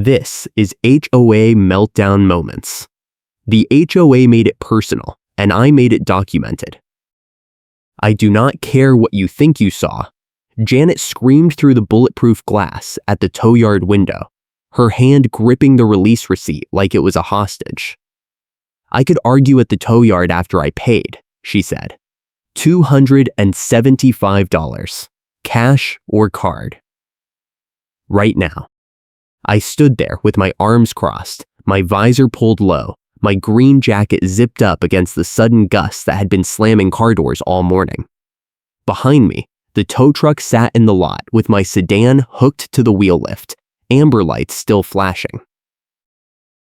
This is HOA Meltdown Moments. The HOA made it personal, and I made it documented. I do not care what you think you saw. Janet screamed through the bulletproof glass at the tow yard window, her hand gripping the release receipt like it was a hostage. I could argue at the tow yard after I paid, she said. $275, cash or card. Right now. I stood there with my arms crossed, my visor pulled low, my green jacket zipped up against the sudden gusts that had been slamming car doors all morning. Behind me, the tow truck sat in the lot with my sedan hooked to the wheel lift, amber lights still flashing.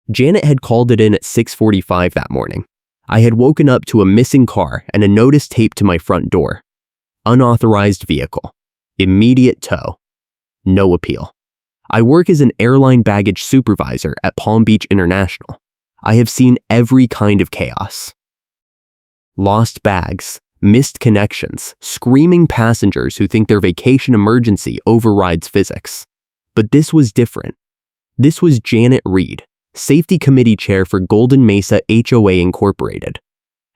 Janet had called it in at 6:45 that morning. I had woken up to a missing car and a notice taped to my front door. Unauthorized vehicle. Immediate tow. No appeal. I work as an airline baggage supervisor at Palm Beach International. I have seen every kind of chaos. Lost bags, missed connections, screaming passengers who think their vacation emergency overrides physics. But this was different. This was Janet Reed, Safety Committee Chair for Golden Mesa HOA Incorporated.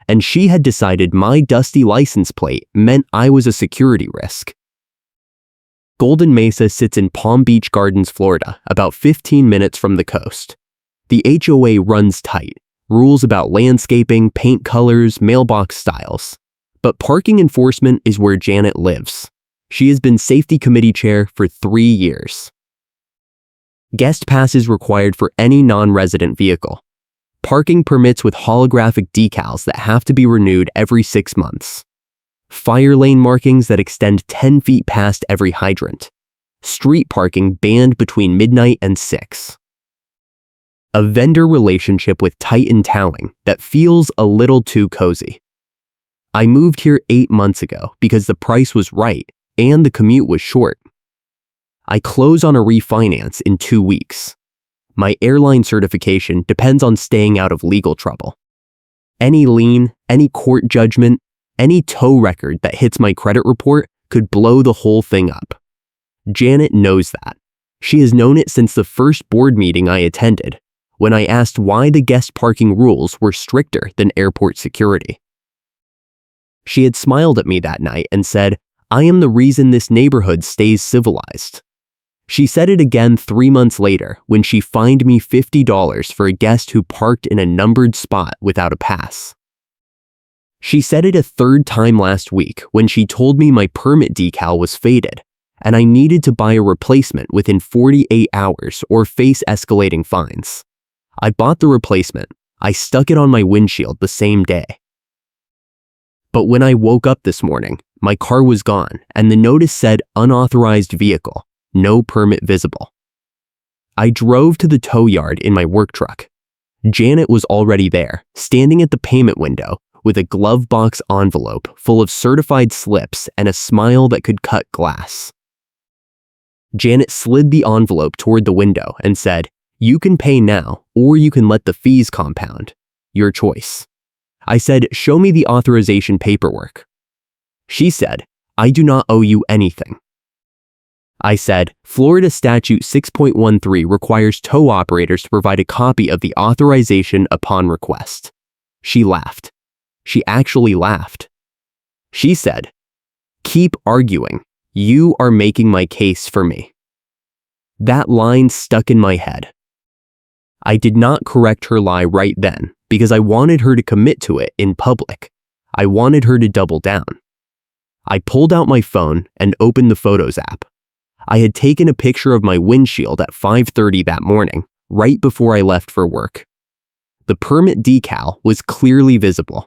And she had decided my dusty license plate meant I was a security risk. Golden Mesa sits in Palm Beach Gardens, Florida, about 15 minutes from the coast. The HOA runs tight, rules about landscaping, paint colors, mailbox styles. But parking enforcement is where Janet lives. She has been Safety Committee Chair for 3 years. Guest passes required for any non-resident vehicle. Parking permits with holographic decals that have to be renewed every 6 months. Fire lane markings that extend 10 feet past every hydrant. Street parking banned between midnight and 6. A vendor relationship with Titan Towing that feels a little too cozy. I moved here 8 months ago because the price was right and the commute was short. I close on a refinance in 2 weeks. My airline certification depends on staying out of legal trouble. Any lien, any court judgment, any tow record that hits my credit report could blow the whole thing up. Janet knows that. She has known it since the first board meeting I attended, when I asked why the guest parking rules were stricter than airport security. She had smiled at me that night and said, "I am the reason this neighborhood stays civilized." She said it again 3 months later when she fined me $50 for a guest who parked in a numbered spot without a pass. She said it a third time last week when she told me my permit decal was faded and I needed to buy a replacement within 48 hours or face escalating fines. I bought the replacement. I stuck it on my windshield the same day. But when I woke up this morning, my car was gone and the notice said unauthorized vehicle, no permit visible. I drove to the tow yard in my work truck. Janet was already there, standing at the payment window with a glove box envelope full of certified slips and a smile that could cut glass. Janet slid the envelope toward the window and said, "You can pay now, or you can let the fees compound. Your choice." I said, "Show me the authorization paperwork." She said, "I do not owe you anything." I said, "Florida Statute 6.13 requires tow operators to provide a copy of the authorization upon request." She laughed. She actually laughed. She said, "Keep arguing. You are making my case for me." That line stuck in my head. I did not correct her lie right then because I wanted her to commit to it in public. I wanted her to double down. I pulled out my phone and opened the Photos app. I had taken a picture of my windshield at 5:30 that morning, right before I left for work. The permit decal was clearly visible.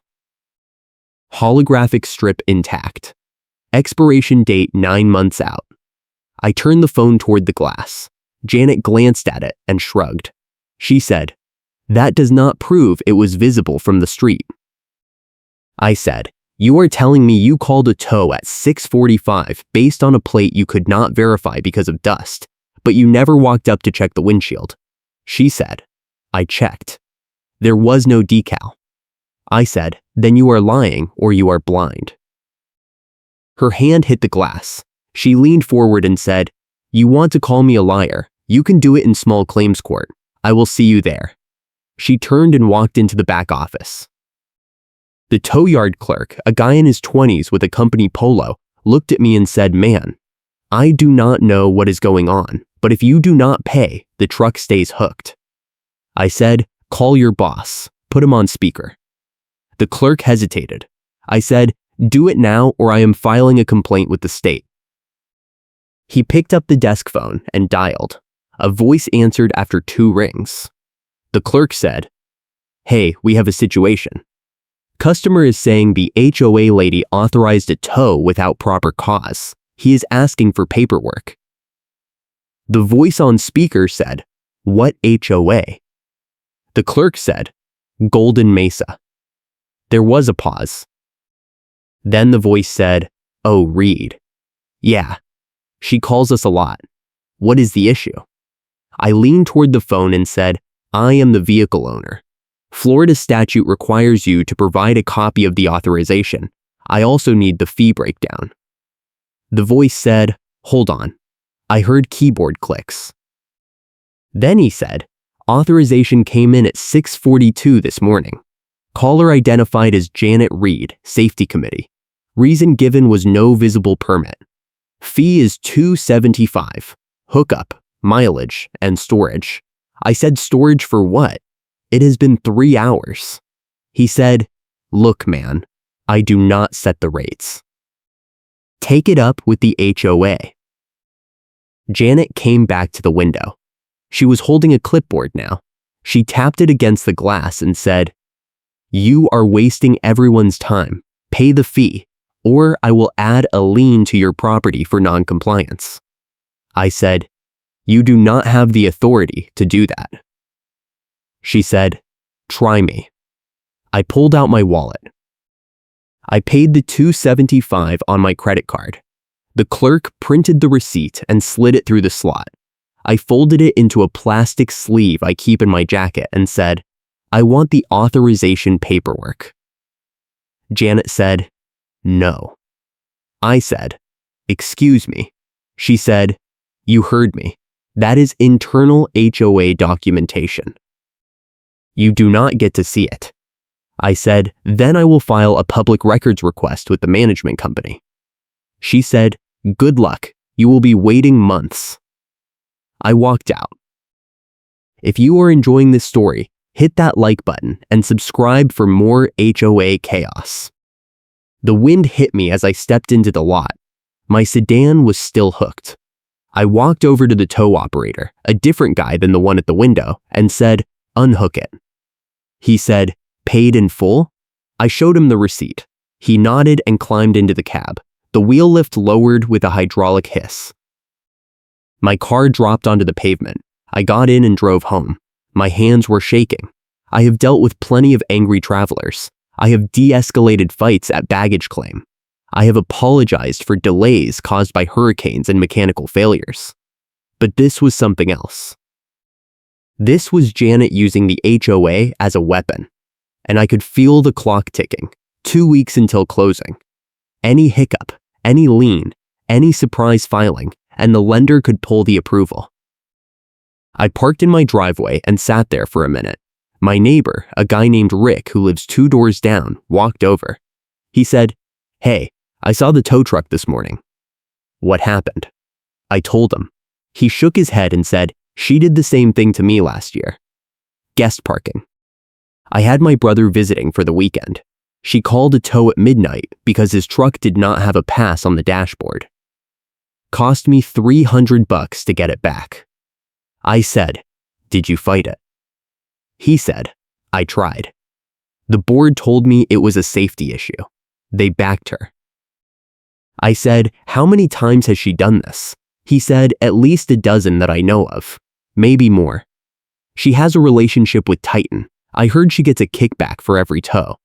Holographic strip intact. Expiration date 9 months out. I turned the phone toward the glass. Janet glanced at it and shrugged. She said, "That does not prove it was visible from the street." I said, "You are telling me you called a tow at 6:45 based on a plate you could not verify because of dust, but you never walked up to check the windshield." She said, "I checked. There was no decal." I said, "Then you are lying or you are blind." Her hand hit the glass. She leaned forward and said, "You want to call me a liar. You can do it in small claims court. I will see you there. She turned and walked into the back office. The tow yard clerk, a guy in his 20s with a company polo, looked at me and said, "Man, I do not know what is going on, but if you do not pay, the truck stays hooked." I said, "Call your boss. Put him on speaker." The clerk hesitated. I said, "Do it now or I am filing a complaint with the state." He picked up the desk phone and dialed. A voice answered after 2 rings. The clerk said, "Hey, we have a situation. Customer is saying the HOA lady authorized a tow without proper cause. He is asking for paperwork." The voice on speaker said, "What HOA?" The clerk said, "Golden Mesa." There was a pause. Then the voice said, "Oh, Reed. Yeah. She calls us a lot. What is the issue?" I leaned toward the phone and said, "I am the vehicle owner. Florida statute requires you to provide a copy of the authorization. I also need the fee breakdown." The voice said, "Hold on." I heard keyboard clicks. Then he said, "Authorization came in at 6:42 this morning. Caller identified as Janet Reed, Safety Committee. Reason given was no visible permit. Fee is $275. Hookup, mileage, and storage." I said, "Storage for what? It has been 3 hours. He said, "Look, man, I do not set the rates. Take it up with the HOA." Janet came back to the window. She was holding a clipboard now. She tapped it against the glass and said, "You are wasting everyone's time. Pay the fee, or I will add a lien to your property for non-compliance." I said, "You do not have the authority to do that." She said, "Try me." I pulled out my wallet. I paid the $275 on my credit card. The clerk printed the receipt and slid it through the slot. I folded it into a plastic sleeve I keep in my jacket and said, "I want the authorization paperwork." Janet said, "No." I said, "Excuse me." She said, "You heard me. That is internal HOA documentation. You do not get to see it." I said, "Then I will file a public records request with the management company." She said, "Good luck. You will be waiting months." I walked out. If you are enjoying this story, hit that like button and subscribe for more HOA chaos. The wind hit me as I stepped into the lot. My sedan was still hooked. I walked over to the tow operator, a different guy than the one at the window, and said, "Unhook it." He said, "Paid in full?" I showed him the receipt. He nodded and climbed into the cab. The wheel lift lowered with a hydraulic hiss. My car dropped onto the pavement. I got in and drove home. My hands were shaking. I have dealt with plenty of angry travelers. I have de-escalated fights at baggage claim. I have apologized for delays caused by hurricanes and mechanical failures. But this was something else. This was Janet using the HOA as a weapon, and I could feel the clock ticking. 2 weeks until closing. Any hiccup, any lien, any surprise filing, and the lender could pull the approval. I parked in my driveway and sat there for a minute. My neighbor, a guy named Rick who lives 2 doors down, walked over. He said, "Hey, I saw the tow truck this morning." "What happened?" I told him. He shook his head and said, "She did the same thing to me last year." Guest parking. I had my brother visiting for the weekend. She called a tow at midnight because his truck did not have a pass on the dashboard. Cost me $300 to get it back. I said, "Did you fight it?" He said, "I tried." The board told me it was a safety issue. They backed her. I said, "How many times has she done this?" He said, "At least a dozen that I know of. Maybe more. She has a relationship with Titan. I heard she gets a kickback for every tow."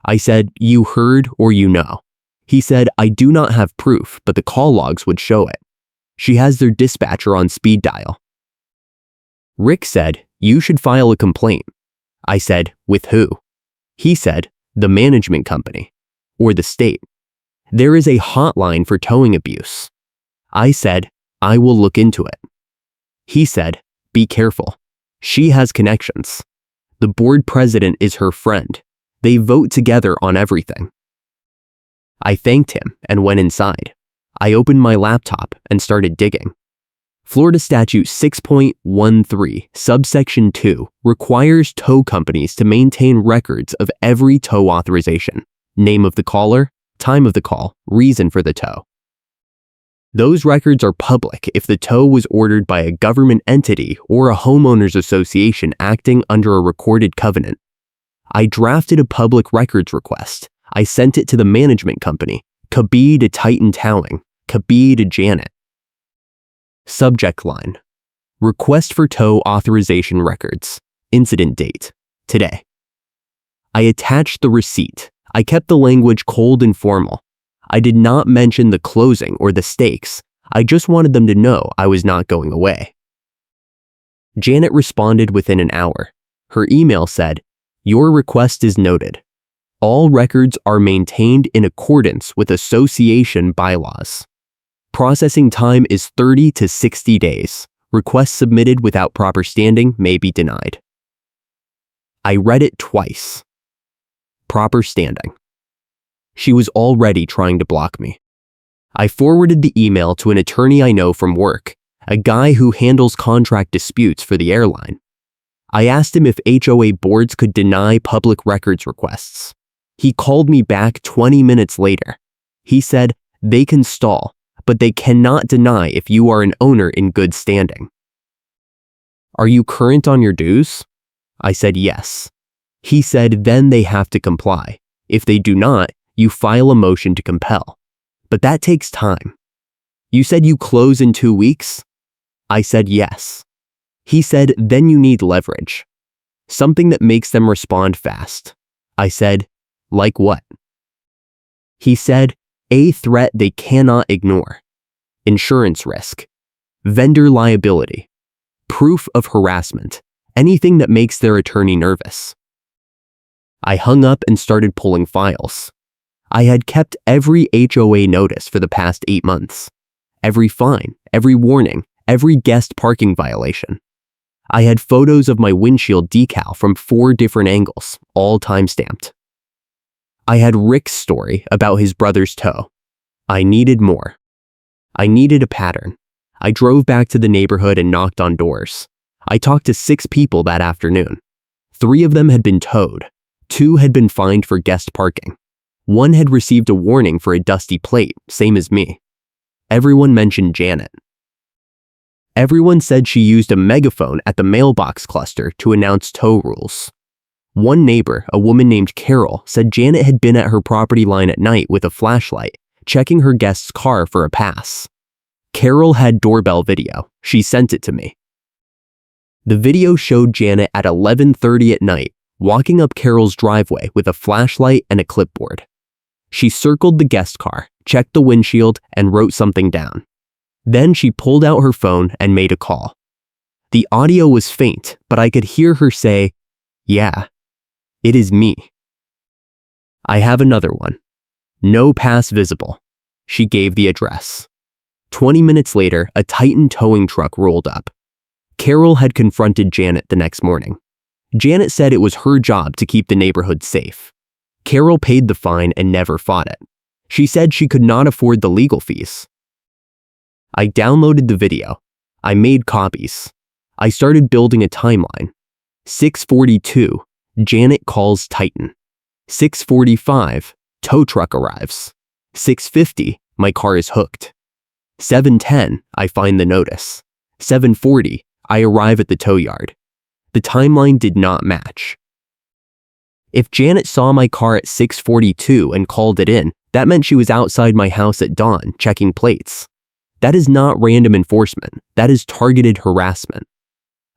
I said, "You heard or you know?" He said, "I do not have proof, but the call logs would show it. She has their dispatcher on speed dial." Rick said, "You should file a complaint." I said, "With who?" He said, "The management company, or the state. There is a hotline for towing abuse." I said, "I will look into it." He said, "Be careful. She has connections. The board president is her friend. They vote together on everything." I thanked him and went inside. I opened my laptop and started digging. Florida Statute 6.13, subsection 2, requires tow companies to maintain records of every tow authorization: name of the caller, time of the call, reason for the tow. Those records are public if the tow was ordered by a government entity or a homeowners association acting under a recorded covenant. I drafted a public records request. I sent it to the management company, Kabee to Titan Towing, Kabee to Janet. Subject line: Request for tow authorization records. Incident date: today. I attached the receipt. I kept the language cold and formal. I did not mention the closing or the stakes. I just wanted them to know I was not going away. Janet responded within an hour. Her email said, "Your request is noted. All records are maintained in accordance with association bylaws. Processing time is 30 to 60 days. Requests submitted without proper standing may be denied." I read it twice. Proper standing. She was already trying to block me. I forwarded the email to an attorney I know from work, a guy who handles contract disputes for the airline. I asked him if HOA boards could deny public records requests. He called me back 20 minutes later. He said, "They can stall, but they cannot deny if you are an owner in good standing." "Are you current on your dues?" I said yes. He said then they have to comply. If they do not, you file a motion to compel. But that takes time. "You said you close in 2 weeks?" I said yes. He said then you need leverage. Something that makes them respond fast. I said, "Like what?" He said, "A threat they cannot ignore. Insurance risk. Vendor liability. Proof of harassment. Anything that makes their attorney nervous." I hung up and started pulling files. I had kept every HOA notice for the past 8 months. Every fine, every warning, every guest parking violation. I had photos of my windshield decal from 4 different angles, all time-stamped. I had Rick's story about his brother's tow. I needed more. I needed a pattern. I drove back to the neighborhood and knocked on doors. I talked to 6 people that afternoon. 3 of them had been towed. 2 had been fined for guest parking. 1 had received a warning for a dusty plate, same as me. Everyone mentioned Janet. Everyone said she used a megaphone at the mailbox cluster to announce tow rules. One neighbor, a woman named Carol, said Janet had been at her property line at night with a flashlight, checking her guest's car for a pass. Carol had doorbell video. She sent it to me. The video showed Janet at 11:30 at night, walking up Carol's driveway with a flashlight and a clipboard. She circled the guest car, checked the windshield, and wrote something down. Then she pulled out her phone and made a call. The audio was faint, but I could hear her say, "Yeah, it is me." I have another one. No pass visible. She gave the address. 20 minutes later, a Titan towing truck rolled up. Carol had confronted Janet the next morning. Janet said it was her job to keep the neighborhood safe. Carol paid the fine and never fought it. She said she could not afford the legal fees. I downloaded the video. I made copies. I started building a timeline. 6:42, Janet calls Titan. 6:45, tow truck arrives. 6:50, my car is hooked. 7:10, I find the notice. 7:40, I arrive at the tow yard. The timeline did not match. If Janet saw my car at 6:42 and called it in, that meant she was outside my house at dawn checking plates. That is not random enforcement. That is targeted harassment.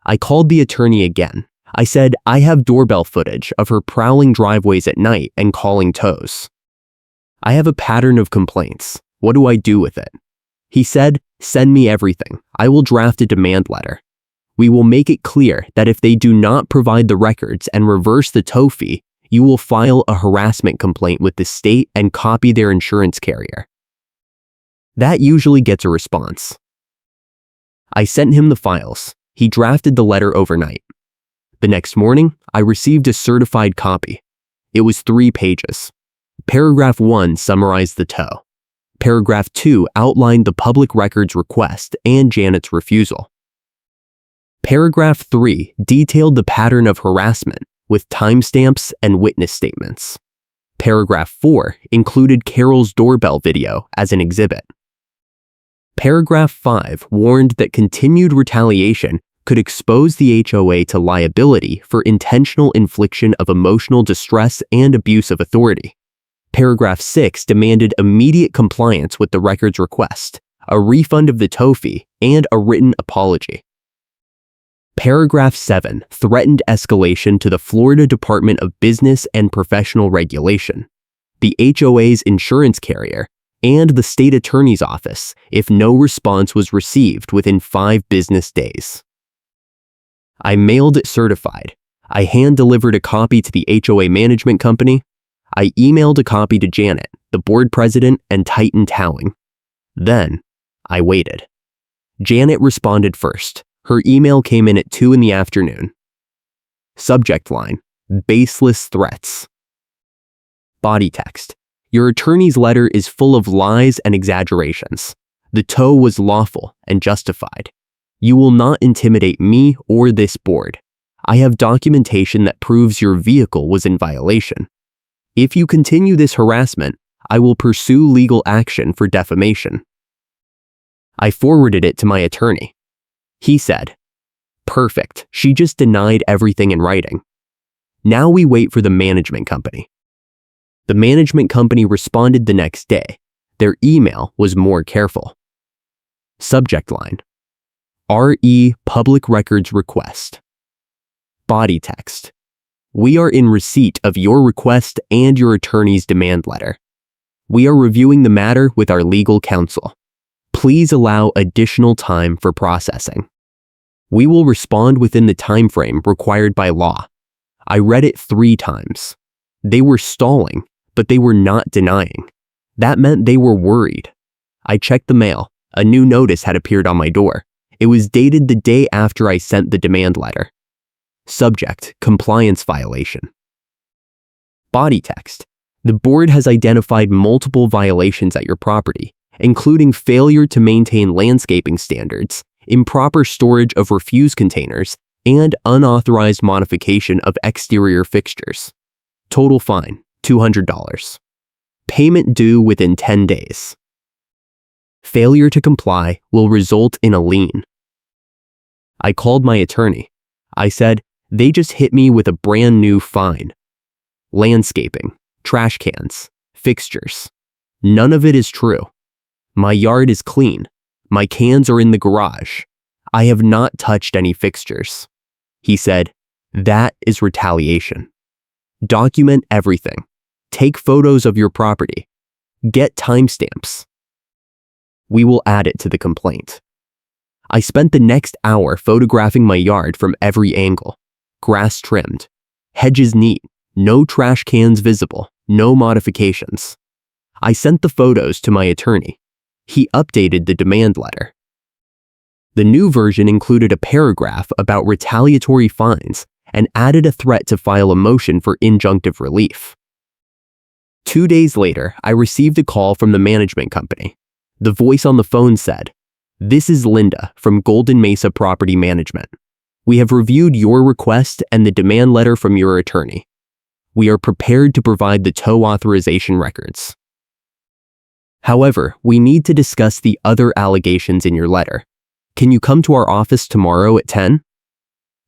I called the attorney again. I said, "I have doorbell footage of her prowling driveways at night and calling tows. I have a pattern of complaints. What do I do with it?" He said, "Send me everything. I will draft a demand letter. We will make it clear that if they do not provide the records and reverse the tow fee, you will file a harassment complaint with the state and copy their insurance carrier." That usually gets a response. I sent him the files. He drafted the letter overnight. The next morning, I received a certified copy. It was 3 pages. Paragraph 1 summarized the tow. Paragraph 2 outlined the public records request and Janet's refusal. Paragraph 3 detailed the pattern of harassment with timestamps and witness statements. Paragraph 4 included Carol's doorbell video as an exhibit. Paragraph 5 warned that continued retaliation could expose the HOA to liability for intentional infliction of emotional distress and abuse of authority. Paragraph 6 demanded immediate compliance with the records request, a refund of the tow fee, and a written apology. Paragraph 7 threatened escalation to the Florida Department of Business and Professional Regulation, the HOA's insurance carrier, and the state attorney's office if no response was received within 5 business days. I mailed it certified. I hand-delivered a copy to the HOA management company. I emailed a copy to Janet, the board president, and Titan Towing. Then, I waited. Janet responded first. Her email came in at 2 in the afternoon. Subject line: baseless threats. Body text: your attorney's letter is full of lies and exaggerations. The tow was lawful and justified. You will not intimidate me or this board. I have documentation that proves your vehicle was in violation. If you continue this harassment, I will pursue legal action for defamation. I forwarded it to my attorney. He said, "Perfect, she just denied everything in writing." Now we wait for the management company. The management company responded the next day. Their email was more careful. Subject line: RE Public Records Request. Body text: we are in receipt of your request and your attorney's demand letter. We are reviewing the matter with our legal counsel. Please allow additional time for processing. We will respond within the time frame required by law. I read it 3 times. They were stalling, but they were not denying. That meant they were worried. I checked the mail. A new notice had appeared on my door. It was dated the day after I sent the demand letter. Subject: compliance violation. Body text: the board has identified multiple violations at your property, including failure to maintain landscaping standards, improper storage of refuse containers, and unauthorized modification of exterior fixtures. Total fine: $200. Payment due within 10 days. Failure to comply will result in a lien. I called my attorney. I said, they just hit me with a brand new fine. Landscaping, trash cans, fixtures. None of it is true. My yard is clean. My cans are in the garage. I have not touched any fixtures. He said, that is retaliation. Document everything. Take photos of your property. Get timestamps. We will add it to the complaint. I spent the next hour photographing my yard from every angle. Grass trimmed. Hedges neat. No trash cans visible. No modifications. I sent the photos to my attorney. He updated the demand letter. The new version included a paragraph about retaliatory fines and added a threat to file a motion for injunctive relief. 2 days later, I received a call from the management company. The voice on the phone said, "This is Linda from Golden Mesa Property Management. We have reviewed your request and the demand letter from your attorney. We are prepared to provide the tow authorization records. However, we need to discuss the other allegations in your letter. Can you come to our office tomorrow at 10?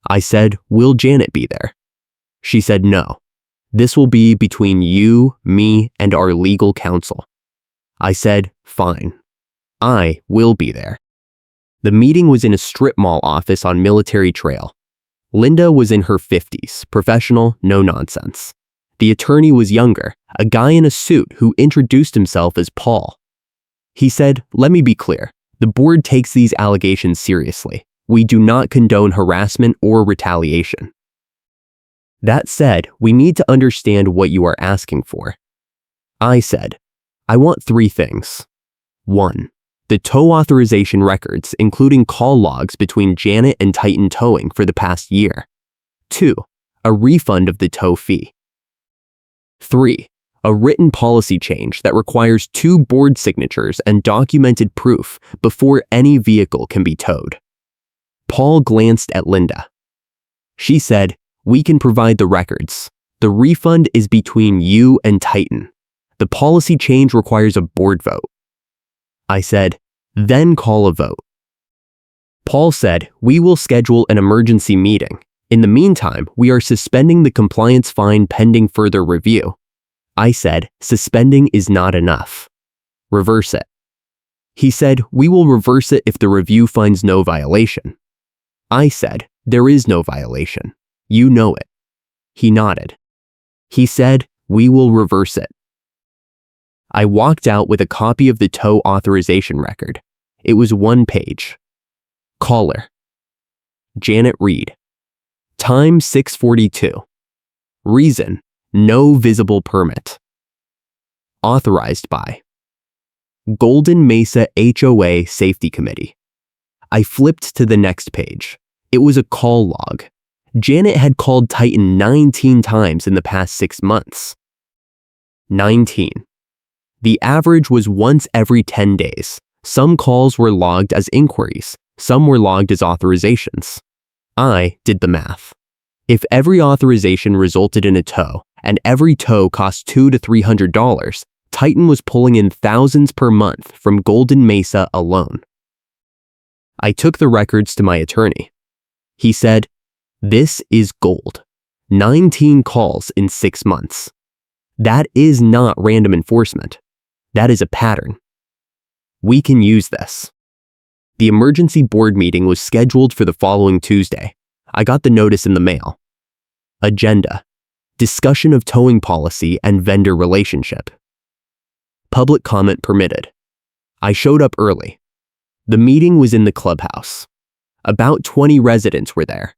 I said, "Will Janet be there?" She said, "No. This will be between you, me, and our legal counsel." I said, "Fine. I will be there." The meeting was in a strip mall office on Military Trail. Linda was in her 50s, professional, no nonsense. The attorney was younger, a guy in a suit who introduced himself as Paul. He said, "Let me be clear. The board takes these allegations seriously. We do not condone harassment or retaliation. That said, we need to understand what you are asking for." I said, "I want 3 things. 1. the tow authorization records, including call logs between Janet and Titan Towing for the past year. 2. A refund of the tow fee. 3. A written policy change that requires 2 board signatures and documented proof before any vehicle can be towed. Paul glanced at Linda. She said, "We can provide the records. The refund is between you and Titan. The policy change requires a board vote." I said, "Then call a vote." Paul said, "We will schedule an emergency meeting. In the meantime, we are suspending the compliance fine pending further review." I said, "Suspending is not enough. Reverse it." He said, "We will reverse it if the review finds no violation." I said, "There is no violation. You know it." He nodded. He said, "We will reverse it." I walked out with a copy of the tow authorization record. It was 1 page. Caller: Janet Reed. Time 6:42. Reason: no visible permit. Authorized by Golden Mesa HOA Safety Committee. I flipped to the next page. It was a call log. Janet had called Titan 19 times in the past 6 months. 19. The average was once every 10 days. Some calls were logged as inquiries. Some were logged as authorizations. I did the math. If every authorization resulted in a tow, and every tow cost $200 to $300, Titan was pulling in thousands per month from Golden Mesa alone. I took the records to my attorney. He said, "This is gold. 19 calls in 6 months. That is not random enforcement. That is a pattern. We can use this." The emergency board meeting was scheduled for the following Tuesday. I got the notice in the mail. Agenda: discussion of towing policy and vendor relationship. Public comment permitted. I showed up early. The meeting was in the clubhouse. About 20 residents were there.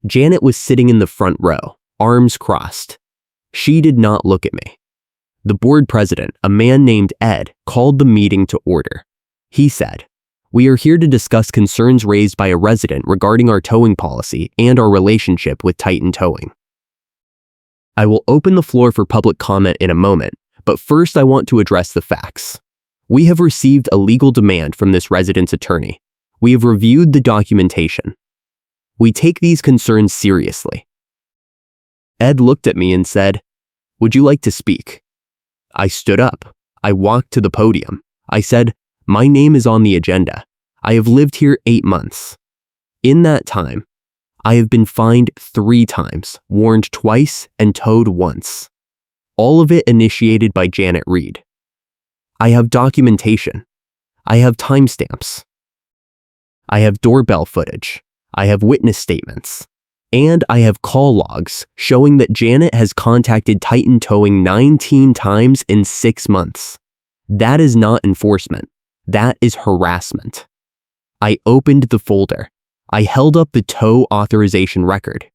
Janet was sitting in the front row, arms crossed. She did not look at me. The board president, a man named Ed, called the meeting to order. He said, "We are here to discuss concerns raised by a resident regarding our towing policy and our relationship with Titan Towing. I will open the floor for public comment in a moment, but first I want to address the facts. We have received a legal demand from this resident's attorney. We have reviewed the documentation. We take these concerns seriously." Ed looked at me and said, "Would you like to speak?" I stood up. I walked to the podium. I said, "My name is on the agenda. I have lived here 8 months. In that time, I have been fined 3 times, warned twice, and towed once. All of it initiated by Janet Reed. I have documentation. I have timestamps. I have doorbell footage. I have witness statements. And I have call logs showing that Janet has contacted Titan Towing 19 times in 6 months. That is not enforcement. That is harassment." I opened the folder. I held up the tow authorization record.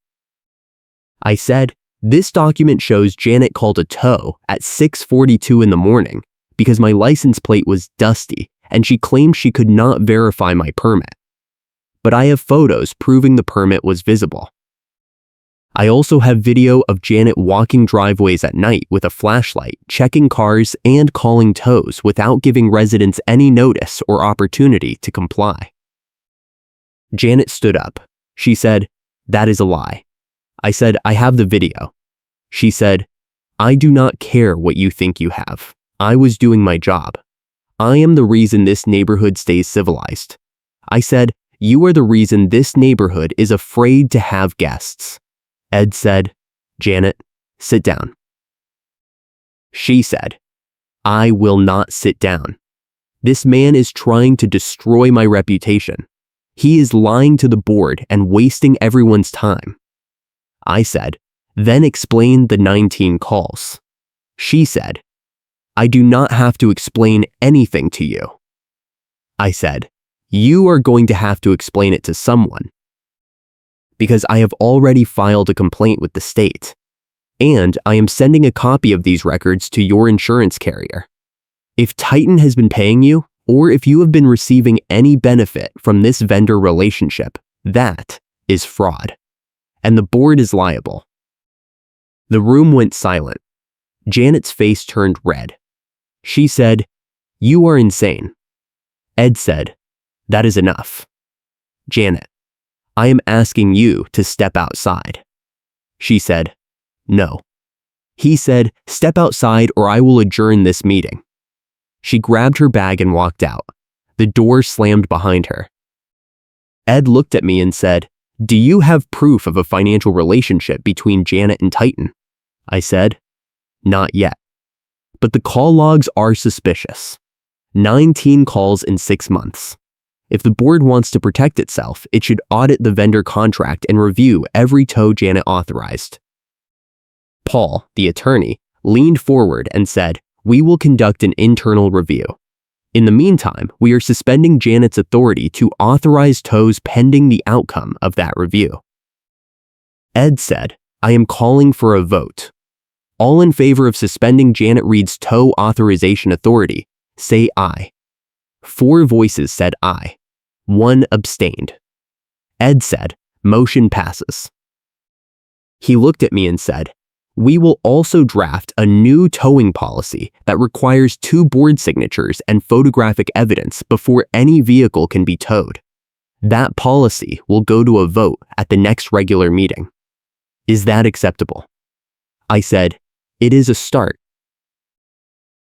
I said, "This document shows Janet called a tow at 6:42 in the morning because my license plate was dusty and she claimed she could not verify my permit. But I have photos proving the permit was visible. I also have video of Janet walking driveways at night with a flashlight, checking cars, and calling tows without giving residents any notice or opportunity to comply." Janet stood up. She said, "That is a lie." I said, "I have the video." She said, "I do not care what you think you have. I was doing my job. I am the reason this neighborhood stays civilized." I said, "You are the reason this neighborhood is afraid to have guests." Ed said, "Janet, sit down." She said, "I will not sit down. This man is trying to destroy my reputation. He is lying to the board and wasting everyone's time." I said, "Then explain the 19 calls." She said, "I do not have to explain anything to you." I said, "You are going to have to explain it to someone, because I have already filed a complaint with the state, and I am sending a copy of these records to your insurance carrier. If Titan has been paying you, or if you have been receiving any benefit from this vendor relationship, that is fraud, and the board is liable." The room went silent. Janet's face turned red. She said, "You are insane." Ed said, "That is enough." Janet, "I am asking you to step outside." She said, "No." He said, "Step outside or I will adjourn this meeting." She grabbed her bag and walked out. The door slammed behind her. Ed looked at me and said, "Do you have proof of a financial relationship between Janet and Titan?" I said, "Not yet. But the call logs are suspicious. 19 calls in 6 months. If the board wants to protect itself, it should audit the vendor contract and review every tow Janet authorized." Paul, the attorney, leaned forward and said, "We will conduct an internal review. In the meantime, we are suspending Janet's authority to authorize tows pending the outcome of that review." Ed said, "I am calling for a vote. All in favor of suspending Janet Reed's tow authorization authority, say aye." 4 voices said aye. 1 abstained. Ed said, "Motion passes." He looked at me and said, "We will also draft a new towing policy that requires 2 board signatures and photographic evidence before any vehicle can be towed. That policy will go to a vote at the next regular meeting. Is that acceptable?" I said, "It is a start."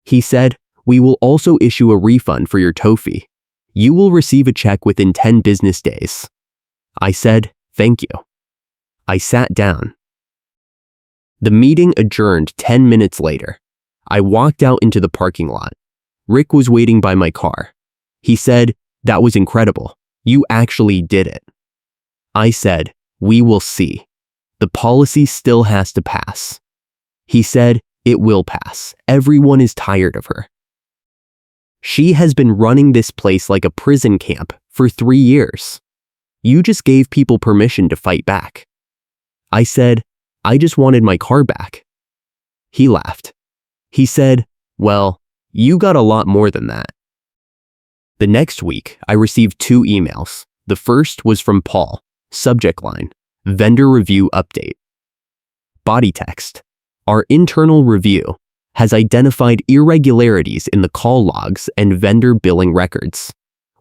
He said, "We will also issue a refund for your tow fee. You will receive a check within 10 business days." I said, "Thank you." I sat down. The meeting adjourned 10 minutes later. I walked out into the parking lot. Rick was waiting by my car. He said, "That was incredible. You actually did it." I said, "We will see. The policy still has to pass." He said, "It will pass. Everyone is tired of her. She has been running this place like a prison camp for 3 years. You just gave people permission to fight back." I said, "I just wanted my car back." He laughed. He said, "Well, you got a lot more than that." The next week, I received 2 emails. The first was from Paul. Subject line, "Vendor Review Update." Body text, "Our internal review has identified irregularities in the call logs and vendor billing records.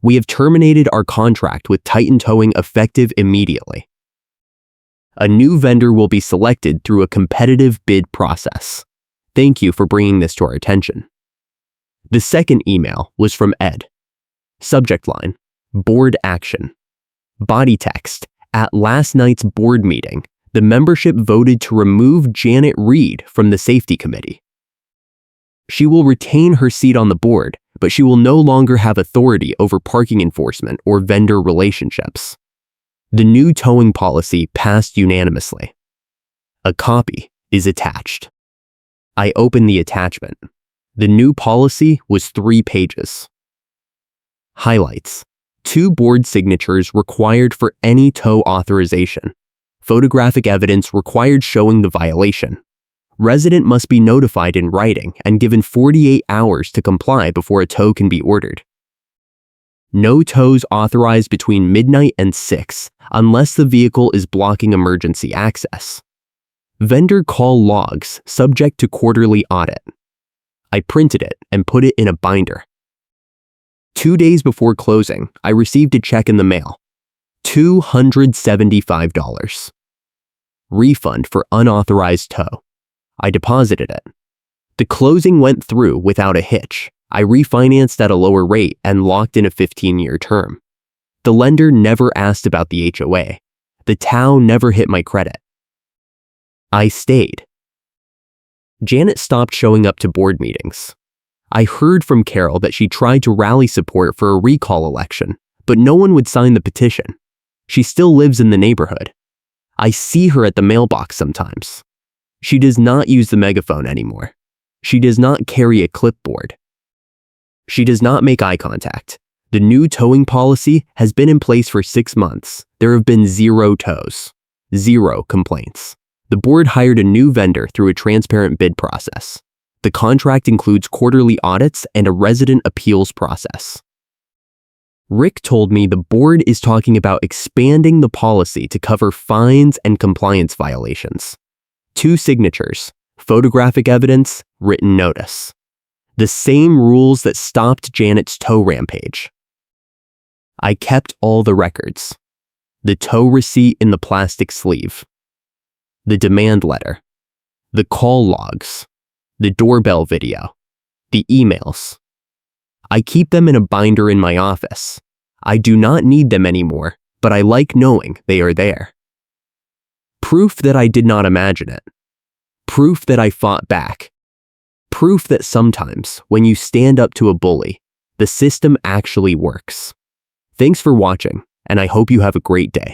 We have terminated our contract with Titan Towing effective immediately. A new vendor will be selected through a competitive bid process. Thank you for bringing this to our attention." The second email was from Ed. Subject line, "Board Action." Body text, "At last night's board meeting, the membership voted to remove Janet Reed from the safety committee. She will retain her seat on the board, but she will no longer have authority over parking enforcement or vendor relationships. The new towing policy passed unanimously. A copy is attached." I opened the attachment. The new policy was 3 pages. Highlights: 2 board signatures required for any tow authorization. Photographic evidence required showing the violation. Resident must be notified in writing and given 48 hours to comply before a tow can be ordered. No tows authorized between midnight and 6 unless the vehicle is blocking emergency access. Vendor call logs subject to quarterly audit. I printed it and put it in a binder. 2 days before closing, I received a check in the mail. $275. Refund for unauthorized tow. I deposited it. The closing went through without a hitch. I refinanced at a lower rate and locked in a 15-year term. The lender never asked about the HOA. The TOW never hit my credit. I stayed. Janet stopped showing up to board meetings. I heard from Carol that she tried to rally support for a recall election, but no one would sign the petition. She still lives in the neighborhood. I see her at the mailbox sometimes. She does not use the megaphone anymore. She does not carry a clipboard. She does not make eye contact. The new towing policy has been in place for 6 months. There have been 0 tows, 0 complaints. The board hired a new vendor through a transparent bid process. The contract includes quarterly audits and a resident appeals process. Rick told me the board is talking about expanding the policy to cover fines and compliance violations. 2 signatures, photographic evidence, written notice. The same rules that stopped Janet's tow rampage. I kept all the records. The tow receipt in the plastic sleeve. The demand letter. The call logs. The doorbell video. The emails. I keep them in a binder in my office. I do not need them anymore, but I like knowing they are there. Proof that I did not imagine it. Proof that I fought back. Proof that sometimes, when you stand up to a bully, the system actually works. Thanks for watching, and I hope you have a great day.